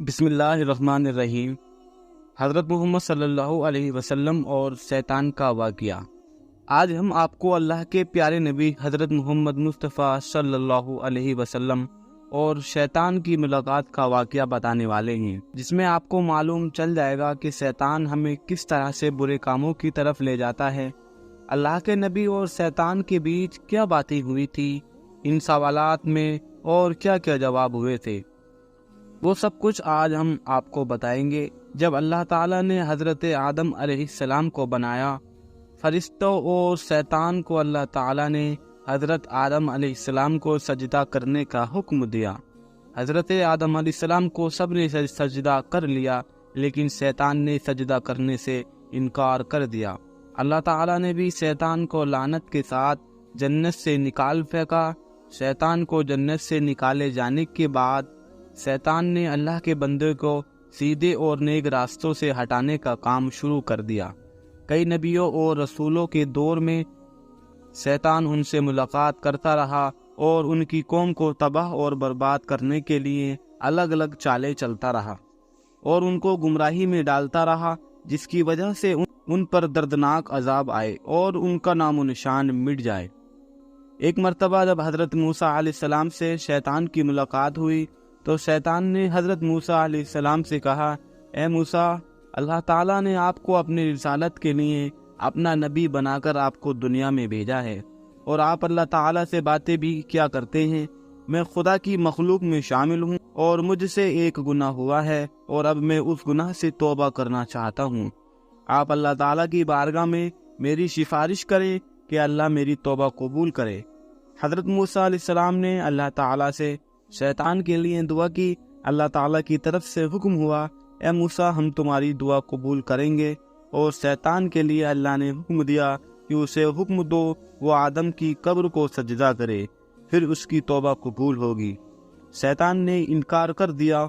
بسم اللہ الرحمن الرحیم۔ حضرت محمد صلی اللہ علیہ وسلم اور شیطان کا واقعہ۔ آج ہم آپ کو اللہ کے پیارے نبی حضرت محمد مصطفیٰ صلی اللہ علیہ وسلم اور شیطان کی ملاقات کا واقعہ بتانے والے ہیں، جس میں آپ کو معلوم چل جائے گا کہ شیطان ہمیں کس طرح سے برے کاموں کی طرف لے جاتا ہے، اللہ کے نبی اور شیطان کے بیچ کیا باتیں ہوئی تھی، ان سوالات میں اور کیا کیا جواب ہوئے تھے، وہ سب کچھ آج ہم آپ کو بتائیں گے۔ جب اللہ تعالیٰ نے حضرت آدم علیہ السلام کو بنایا، فرشتوں اور شیطان کو اللہ تعالیٰ نے حضرت آدم علیہ السلام کو سجدہ کرنے کا حکم دیا۔ حضرت آدم علیہ السلام کو سب نے سجدہ کر لیا، لیکن شیطان نے سجدہ کرنے سے انکار کر دیا۔ اللہ تعالیٰ نے بھی شیطان کو لعنت کے ساتھ جنت سے نکال پھینکا۔ شیطان کو جنت سے نکالے جانے کے بعد شیطان نے اللہ کے بندے کو سیدھے اور نیک راستوں سے ہٹانے کا کام شروع کر دیا۔ کئی نبیوں اور رسولوں کے دور میں شیطان ان سے ملاقات کرتا رہا اور ان کی قوم کو تباہ اور برباد کرنے کے لیے الگ الگ چالیں چلتا رہا اور ان کو گمراہی میں ڈالتا رہا، جس کی وجہ سے ان پر دردناک عذاب آئے اور ان کا نام و نشان مٹ جائے۔ ایک مرتبہ جب حضرت موسیٰ علیہ السلام سے شیطان کی ملاقات ہوئی تو شیطان نے حضرت موسیٰ علیہ السلام سے کہا، اے موسیٰ، اللہ تعالیٰ نے آپ کو اپنی رسالت کے لیے اپنا نبی بنا کر آپ کو دنیا میں بھیجا ہے، اور آپ اللہ تعالیٰ سے باتیں بھی کیا کرتے ہیں۔ میں خدا کی مخلوق میں شامل ہوں اور مجھ سے ایک گناہ ہوا ہے، اور اب میں اس گناہ سے توبہ کرنا چاہتا ہوں۔ آپ اللہ تعالیٰ کی بارگاہ میں میری سفارش کریں کہ اللہ میری توبہ قبول کرے۔ حضرت موسیٰ علیہ السلام نے اللہ تعالیٰ سے شیطان کے لیے دعا کی۔ اللہ تعالیٰ کی طرف سے حکم ہوا، اے موسیٰ، ہم تمہاری دعا قبول کریں گے۔ اور شیطان کے لیے اللہ نے حکم دیا کہ اسے حکم دو وہ آدم کی قبر کو سجدہ کرے، پھر اس کی توبہ قبول ہوگی۔ شیطان نے انکار کر دیا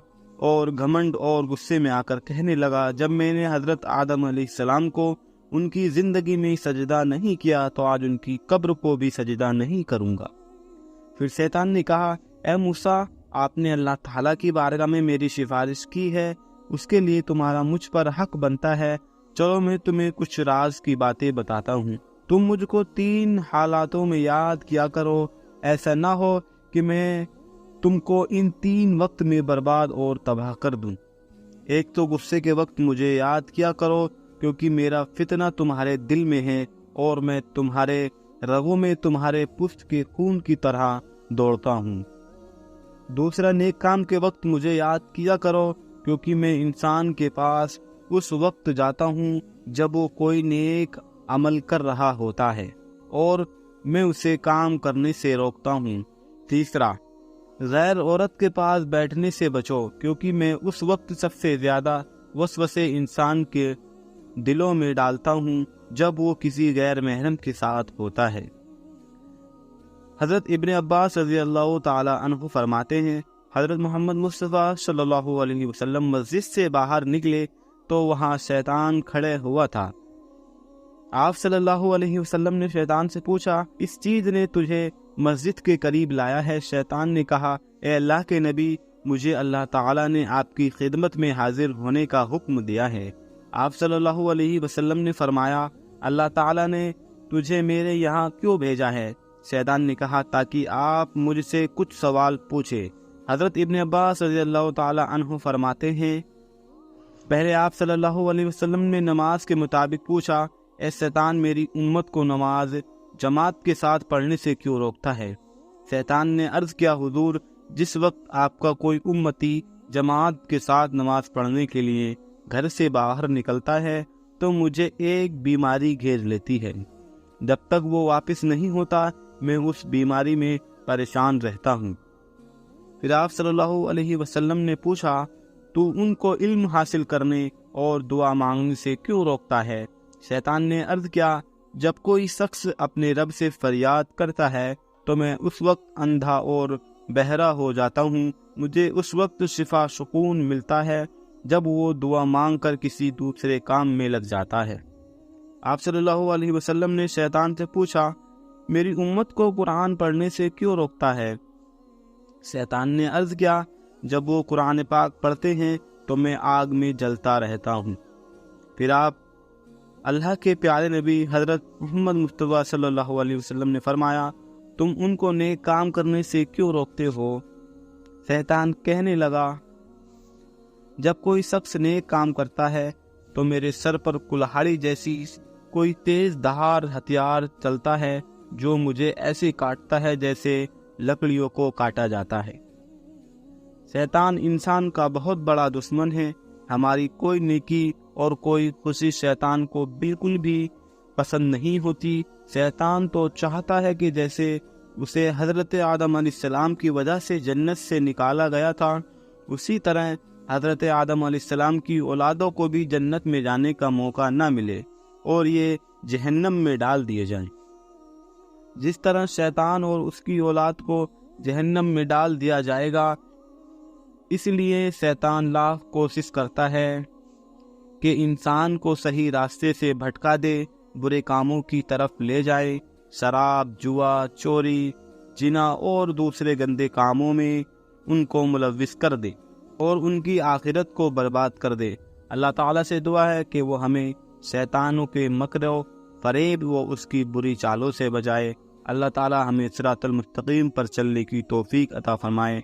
اور گھمنڈ اور غصے میں آ کر کہنے لگا، جب میں نے حضرت آدم علیہ السلام کو ان کی زندگی میں سجدہ نہیں کیا تو آج ان کی قبر کو بھی سجدہ نہیں کروں گا۔ پھر شیطان نے کہا، اے موسیٰ، آپ نے اللہ تعالیٰ کی بارگاہ میں میری سفارش کی ہے، اس کے لیے تمہارا مجھ پر حق بنتا ہے۔ چلو میں تمہیں کچھ راز کی باتیں بتاتا ہوں۔ تم مجھ کو 3 حالاتوں میں یاد کیا کرو، ایسا نہ ہو کہ میں تم کو ان 3 وقت میں برباد اور تباہ کر دوں۔ ایک تو غصے کے وقت مجھے یاد کیا کرو، کیونکہ میرا فتنہ تمہارے دل میں ہے اور میں تمہارے رگوں میں تمہارے پشت کے خون کی طرح دوڑتا ہوں۔ دوسرا، نیک کام کے وقت مجھے یاد کیا کرو، کیونکہ میں انسان کے پاس اس وقت جاتا ہوں جب وہ کوئی نیک عمل کر رہا ہوتا ہے اور میں اسے کام کرنے سے روکتا ہوں۔ تیسرا، غیر عورت کے پاس بیٹھنے سے بچو، کیونکہ میں اس وقت سب سے زیادہ وسوسے انسان کے دلوں میں ڈالتا ہوں جب وہ کسی غیر محرم کے ساتھ ہوتا ہے۔ حضرت ابن عباس رضی اللہ تعالی عنہ فرماتے ہیں، حضرت محمد مصطفیٰ صلی اللہ علیہ وسلم مسجد سے باہر نکلے تو وہاں شیطان کھڑے ہوا تھا۔ آپ صلی اللہ علیہ وسلم نے شیطان سے پوچھا، اس چیز نے تجھے مسجد کے قریب لایا ہے؟ شیطان نے کہا، اے اللہ کے نبی، مجھے اللہ تعالیٰ نے آپ کی خدمت میں حاضر ہونے کا حکم دیا ہے۔ آپ صلی اللہ علیہ وسلم نے فرمایا، اللہ تعالیٰ نے تجھے میرے یہاں کیوں بھیجا ہے؟ شیطان نے کہا، تاکہ آپ مجھ سے کچھ سوال پوچھے۔ حضرت ابن عباس رضی اللہ تعالی عنہ فرماتے ہیں، پہلے آپ صلی اللہ علیہ وسلم نے نماز کے مطابق پوچھا، اے شیطان، میری امت کو نماز جماعت کے ساتھ پڑھنے سے کیوں روکتا ہے؟ شیطان نے عرض کیا، حضور، جس وقت آپ کا کوئی امتی جماعت کے ساتھ نماز پڑھنے کے لیے گھر سے باہر نکلتا ہے تو مجھے ایک بیماری گھیر لیتی ہے۔ جب تک وہ واپس نہیں ہوتا میں اس بیماری میں پریشان رہتا ہوں۔ پھر آپ صلی اللہ علیہ وسلم نے پوچھا، تو ان کو علم حاصل کرنے اور دعا مانگنے سے کیوں روکتا ہے؟ شیطان نے عرض کیا، جب کوئی شخص اپنے رب سے فریاد کرتا ہے تو میں اس وقت اندھا اور بہرا ہو جاتا ہوں۔ مجھے اس وقت شفا سکون ملتا ہے جب وہ دعا مانگ کر کسی دوسرے کام میں لگ جاتا ہے۔ آپ صلی اللہ علیہ وسلم نے شیطان سے پوچھا، میری امت کو قرآن پڑھنے سے کیوں روکتا ہے؟ شیطان نے عرض کیا، جب وہ قرآن پاک پڑھتے ہیں تو میں آگ میں جلتا رہتا ہوں۔ پھر آپ اللہ کے پیارے نبی حضرت محمد مصطفیٰ صلی اللہ علیہ وسلم نے فرمایا، تم ان کو نیک کام کرنے سے کیوں روکتے ہو؟ شیطان کہنے لگا، جب کوئی شخص نیک کام کرتا ہے تو میرے سر پر کلہاڑی جیسی کوئی تیز دھار ہتھیار چلتا ہے جو مجھے ایسے کاٹتا ہے جیسے لکڑیوں کو کاٹا جاتا ہے۔ شیطان انسان کا بہت بڑا دشمن ہے۔ ہماری کوئی نیکی اور کوئی خوشی شیطان کو بالکل بھی پسند نہیں ہوتی۔ شیطان تو چاہتا ہے کہ جیسے اسے حضرت آدم علیہ السلام کی وجہ سے جنت سے نکالا گیا تھا، اسی طرح حضرت آدم علیہ السلام کی اولادوں کو بھی جنت میں جانے کا موقع نہ ملے اور یہ جہنم میں ڈال دیے جائیں۔ جس طرح شیطان اور اس کی اولاد کو جہنم میں ڈال دیا جائے گا، اس لیے شیطان لاکھ کوشش کرتا ہے کہ انسان کو صحیح راستے سے بھٹکا دے، برے کاموں کی طرف لے جائے، شراب، جوا، چوری، زنا اور دوسرے گندے کاموں میں ان کو ملوث کر دے اور ان کی آخرت کو برباد کر دے۔ اللہ تعالیٰ سے دعا ہے کہ وہ ہمیں شیطانوں کے مکر و فریب و اس کی بری چالوں سے بچائے۔ اللہ تعالیٰ ہمیں صراط المستقیم پر چلنے کی توفیق عطا فرمائے۔